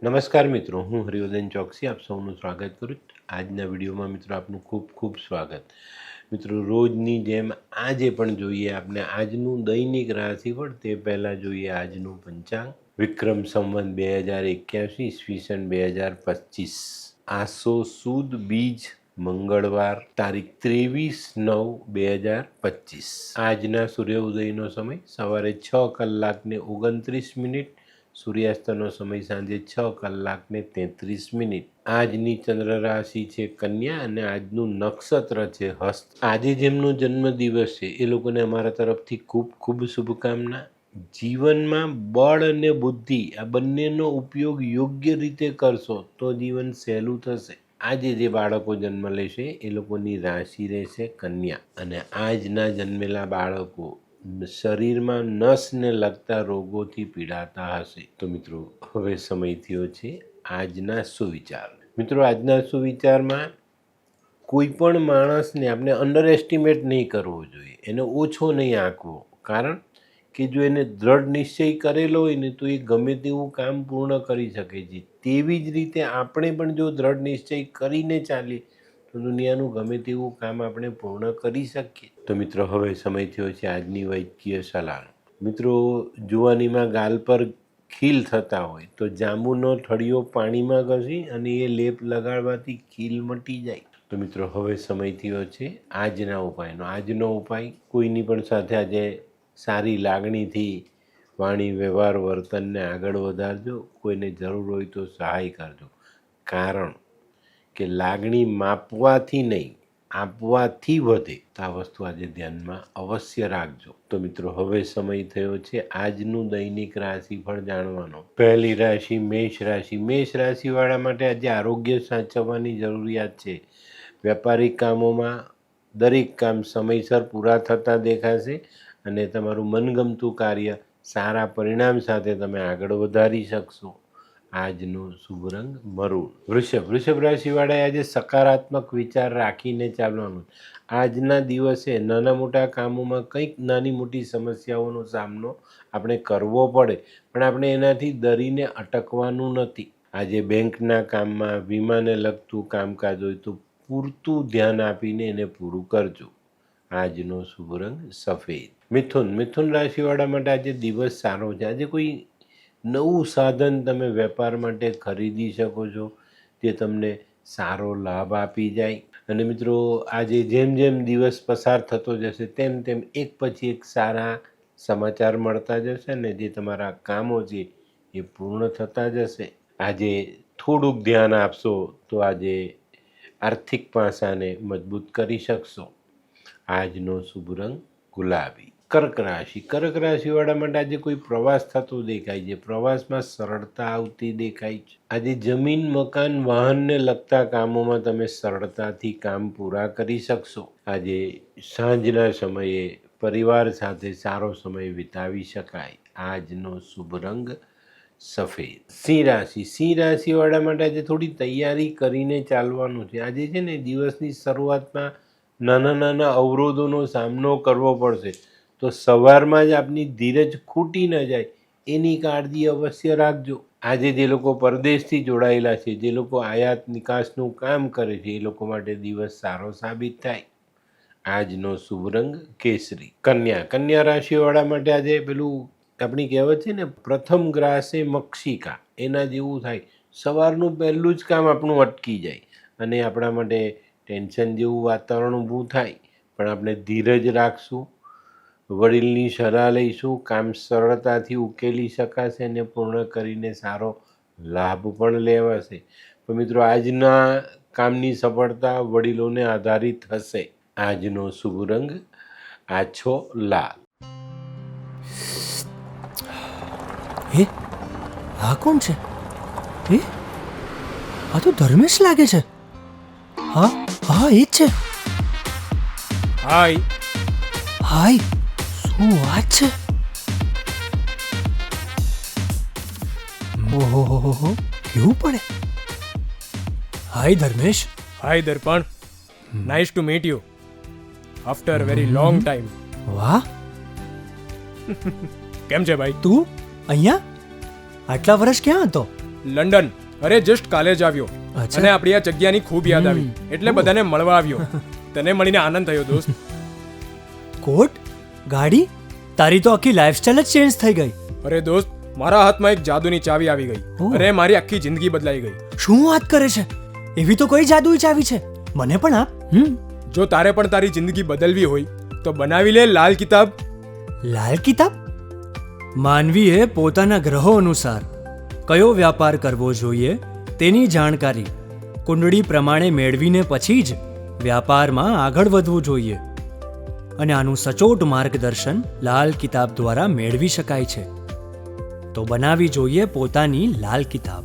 નમસ્કાર મિત્રો, હું હરિવર્ધન ચોકસી આપ સૌનું સ્વાગત કરું. આજના વિડીયોમાં મિત્રો આપનું ખૂબ ખૂબ સ્વાગત. મિત્રો, રોજની જેમ આજે પણ જોઈએ આપણે આજનું દૈનિક રાશિફળ. તે પહેલાં જોઈએ આજનું પંચાંગ. વિક્રમ સંવત 2081 ઈસવીસન 2025, આસો સુદ બીજ મંગળવાર, તારીખ 23/9/2025. આજના સૂર્ય ઉદયનો સમય સવારે 6:29, સૂર્યાસ્તનો સમય સાંજે 6:33. આજની ચંદ્ર રાશિ છે કન્યા અને આજનું નક્ષત્ર છે હસ્ત. આજે જેમનો જન્મદિવસ છે એ લોકોને અમારા તરફથી ખૂબ ખૂબ શુભકામના. જીવનમાં બળ અને બુદ્ધિ આ બંનેનો ઉપયોગ યોગ્ય રીતે કરશો તો જીવન સહેલું થશે. આજે જે બાળકો જન્મ લેશે એ લોકોની રાશિ રહેશે કન્યા અને આજના જન્મેલા બાળકો શરીરમાં નસને લગતા રોગોથી પીડાતા હશે. તો મિત્રો, હવે સમય થયો છે આજના સુવિચાર. મિત્રો, આજના સુવિચારમાં કોઈ પણ માણસને આપણે અંડર એસ્ટિમેટ નહીં કરવો જોઈએ, એને ઓછો નહીં આંકવો. કારણ કે જો એને દ્રઢ નિશ્ચય કરેલો હોય ને તો એ ગમે તેવું કામ પૂર્ણ કરી શકે છે. તેવી જ રીતે આપણે પણ જો દ્રઢ નિશ્ચય કરીને ચાલીએ તો દુનિયાનું ગમે તેવું કામ આપણે પૂર્ણ કરી શકીએ. તો મિત્રો, હવે સમય થયો છે આજની વૈદ્યકીય સલાહનો. મિત્રો, જુવાનીમાં ગાલ પર ખીલ થતા હોય તો જાંબુનો ઠળિયો પાણીમાં ઘસી અને એ લેપ લગાડવાથી ખીલ મટી જાય. તો મિત્રો, હવે સમય થયો છે આજના ઉપાયનો. આજનો ઉપાય, કોઈની પણ સાથે આજે સારી લાગણીથી વાણી વ્યવહાર વર્તનને આગળ વધારજો. કોઈને જરૂર હોય તો સહાય કરજો. કારણ કે લાગણી માપવાથી નહીં આપવાથી વધે. તો આ વસ્તુ આજે ધ્યાનમાં અવશ્ય રાખજો. તો મિત્રો, હવે સમય થયો છે આજનું દૈનિક રાશિફળ જાણવાનો. પહેલી રાશિ મેષ રાશિ. મેષ રાશિવાળા માટે આજે આરોગ્ય સાચવવાની જરૂરિયાત છે. વ્યાપારિક કામોમાં દરેક કામ સમયસર પૂરા થતા દેખાશે અને તમારું મનગમતું કાર્ય સારા પરિણામ સાથે તમે આગળ વધારી શકશો. આજનો શુભ રંગ મરૂન. વૃષભ રાશિવાળાએ આજે સકારાત્મક વિચાર રાખીને ચાલવાનું. આજના દિવસે નાના મોટા કામોમાં કંઈક નાની મોટી સમસ્યાઓનો સામનો આપણે કરવો પડે, પણ આપણે એનાથી ડરીને અટકવાનું નથી. આજે બેંકના કામમાં વીમાને લગતું કામકાજ હોય તો પૂરતું ધ્યાન આપીને એને પૂરું કરજો. આજનો શુભ રંગ સફેદ. મિથુન રાશિવાળા માટે આજે દિવસ સારો છે. આજે કોઈ નવું સાધન તમે વેપાર માટે ખરીદી શકો છો જે તમને સારો લાભ આપી જાય. અને મિત્રો, આજે જેમ જેમ દિવસ પસાર થતો જશે તેમ તેમ એક પછી એક સારા સમાચાર મળતા જશે ને જે તમારા કામો છે એ પૂર્ણ થતા જશે. આજે થોડુંક ધ્યાન આપશો તો આજે આર્થિક પાસાને મજબૂત કરી શકશો. આજનો શુભ રંગ ગુલાબી. કર્ક રાશિવાળા માટે આજે કોઈ પ્રવાસ થતો દેખાય છે. પ્રવાસમાં સરળતા આવતી દેખાય છે. આજે જમીન મકાન વાહનને લગતા કામોમાં તમે સરળતાથી કામ પૂરા કરી શકશો. આજે સાંજના સમયે પરિવાર સાથે સારો સમય વિતાવી શકાય. આજનો શુભ રંગ સફેદ. સિંહ રાશિવાળા માટે આજે થોડી તૈયારી કરીને ચાલવાનું છે. આજે છે ને દિવસની શરૂઆતમાં નાના અવરોધોનો સામનો કરવો પડશે, તો સવારમાં જ આપની ધીરજ ખૂટી ન જાય એની કાળજી અવશ્ય રાખજો. આજે જે લોકો પરદેશથી જોડાયેલા છે, જે લોકો આયાત નિકાસનું કામ કરે છે, એ લોકો માટે દિવસ સારો સાબિત થાય. આજનો શુભ રંગ કેસરી. કન્યા રાશિવાળા માટે આજે પેલું આપણી કહેવત છે ને, પ્રથમ ગ્રાસે મક્ષિકા, એના જેવું થાય. સવારનું પહેલું જ કામ આપણું અટકી જાય અને આપણા માટે ટેન્શન જેવું વાતાવરણ ઊભું થાય. પણ આપણે ધીરજ રાખશું, વડીલની સલાહ લઈશું, કામ સરળતાથી ઉકેલી શકાશે અને પૂર્ણ કરીને સારો લાભ પણ લેવાશે. તો મિત્રો, આજના કામની સફળતા વડીલોને આધારિત હશે. આજનો શુભ રંગ આછો લાલ. આ કોણ છે? આ તો ધર્મેશ લાગે છે. હા એ જ છે. હાય, શું વાત છે? ઓહો, કેવું પડે? Hi Dharmesh. Hi Darpan, nice to meet you after very long time. વાહ, કેમ છે ભાઈ? તું અહીંયા આટલા વર્ષ ક્યાં હતો? લંડન. અરે જસ્ટ કાલે જ આવ્યો અચ્છા. અને આપણી આ જગ્યાની ખૂબ યાદ આવી એટલે બધાને મળવા આવ્યો. તને મળીને આનંદ થયો દોસ્ત. કોટ ગાડી તારી તો આખી લાઈફસ્ટાઈલ જ ચેન્જ થઈ ગઈ. અરે દોસ્ત, મારા હાથમાં એક જાદુની ચાવી આવી ગઈ ઓહ. અને મારી આખી જિંદગી બદલાઈ ગઈ. શું વાત કરે છે? એવી તો કઈ જાદુઈ ચાવી છે? મને પણ આપ. જો તારે પણ તારી જિંદગી બદલવી હોય તો બનાવી લે લાલ કિતાબ. લાલ કિતાબ? માનવીએ પોતાના ગ્રહો અનુસાર કયો વ્યાપાર કરવો જોઈએ તેની જાણકારી કુંડળી પ્રમાણે મેળવીને પછી જ વ્યાપારમાં આગળ વધવું જોઈએ. અને આનું સચોટ માર્ગદર્શન લાલ કિતાબ દ્વારા મેળવી શકાય છે. તો બનાવી જોઈએ પોતાની લાલ કિતાબ.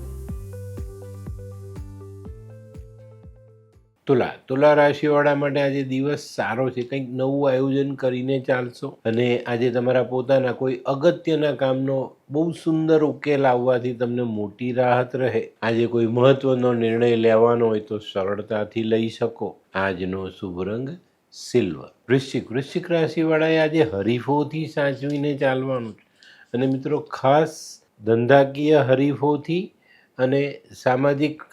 તુલા રાશિવાળા માટે આજે દિવસ સારો છે. કંઈક નવું આયોજન કરીને ચાલશો અને આજે તમારા પોતાના કોઈ અગત્યના કામનો બહુ સુંદર ઉકેલ આવવાથી તમને મોટી રાહત રહે. આજે કોઈ મહત્વનો નિર્ણય લેવાનો હોય તો સરળતાથી લઈ શકો. આજનો શુભ રંગ સિલ્વર. વૃશ્ચિક રાશિવાળાએ આજે હરીફોથી સાચવીને ચાલવાનું છે. અને મિત્રો, ખાસ ધંધાકીય હરીફોથી અને સામાજિક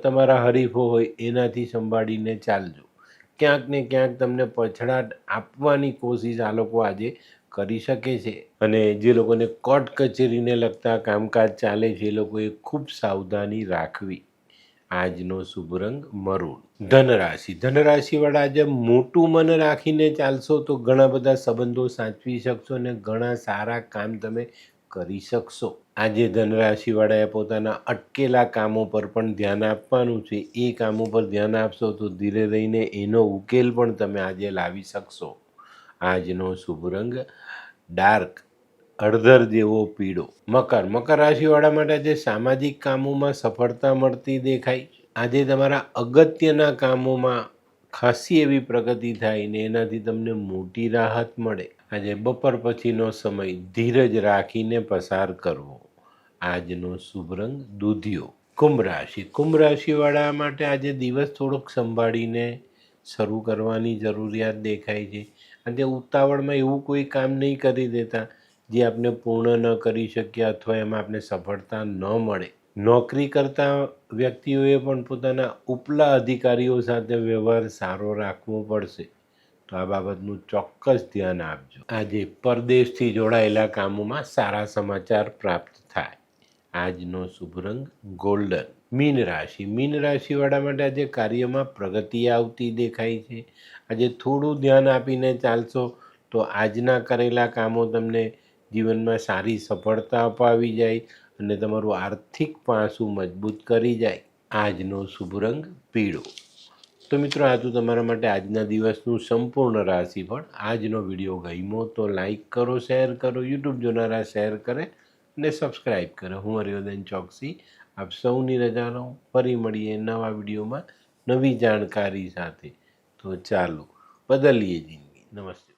તમારા હરીફો હોય એનાથી સંભાળીને ચાલજો. ક્યાંક ને ક્યાંક તમને પછડાટ આપવાની કોશિશ આ લોકો આજે કરી શકે છે. અને જે લોકોને કોર્ટ કચેરીને લગતા કામકાજ ચાલે છે એ લોકોએ ખૂબ સાવધાની રાખવી. આજનો શુભ રંગ મરૂન. ધનરાશિવાળા આજે મોટું મન રાખીને ચાલશો તો ઘણા બધા સંબંધો સાચવી શકશો અને ઘણા સારા કામ તમે કરી શકશો. આજે ધનરાશિવાળાએ પોતાના અટકેલા કામો પર પણ ધ્યાન આપવાનું છે. એ કામો પર ધ્યાન આપશો તો ધીરે રહીને એનો ઉકેલ પણ તમે આજે લાવી શકશો. આજનો શુભ રંગ ડાર્ક હળદર જેવો પીળો. મકર રાશિવાળા માટે આજે સામાજિક કામોમાં સફળતા મળતી દેખાય. આજે તમારા અગત્યના કામોમાં ખાસી એવી પ્રગતિ થાય ને એનાથી તમને મોટી રાહત મળે. આજે બપોર પછીનો સમય ધીરજ રાખીને પસાર કરવો. આજનો શુભ રંગ દૂધિયો. કુંભ રાશિવાળા માટે આજે દિવસ થોડોક સંભાળીને શરૂ કરવાની જરૂરિયાત દેખાય છે. આજે ઉતાવળમાં એવું કોઈ કામ નહીં કરી દેતા જે આપણે પૂર્ણ ન કરી શકીએ અથવા એમાં આપણે સફળતા ન મળે. નોકરી કરતા વ્યક્તિઓએ પણ પોતાના ઉપલા અધિકારીઓ સાથે વ્યવહાર સારો રાખવો પડશે. તો આ બાબતનું ચોક્કસ ધ્યાન આપજો. આજે પરદેશથી જોડાયેલા કામોમાં સારા સમાચાર પ્રાપ્ત થાય. આજનો શુભ રંગ ગોલ્ડન. મીન રાશિવાળા માટે આજે કાર્યમાં પ્રગતિ આવતી દેખાય છે. આજે થોડું ધ્યાન આપીને ચાલશો તો આજના કરેલા કામો તમને જીવનમાં સારી સફળતા અપાવી જાય અને તમારું આર્થિક પાસું મજબૂત કરી જાય. આજનો શુભ રંગ પીળો. તો મિત્રો, આ તો તમારા માટે આજના દિવસનું સંપૂર્ણ રાશિફળ. આજનો વિડીયો ગમ્યો તો લાઈક કરો, શેર કરો, યુટ્યુબ જોનારા શેર કરે અને સબસ્ક્રાઈબ કરે. હું હરિવર્ધન ચોકસી આપ સૌની રજા લઉં. ફરી મળીએ નવા વિડીયોમાં નવી જાણકારી સાથે. તો ચાલો બદલીએ જિંદગી. નમસ્તે.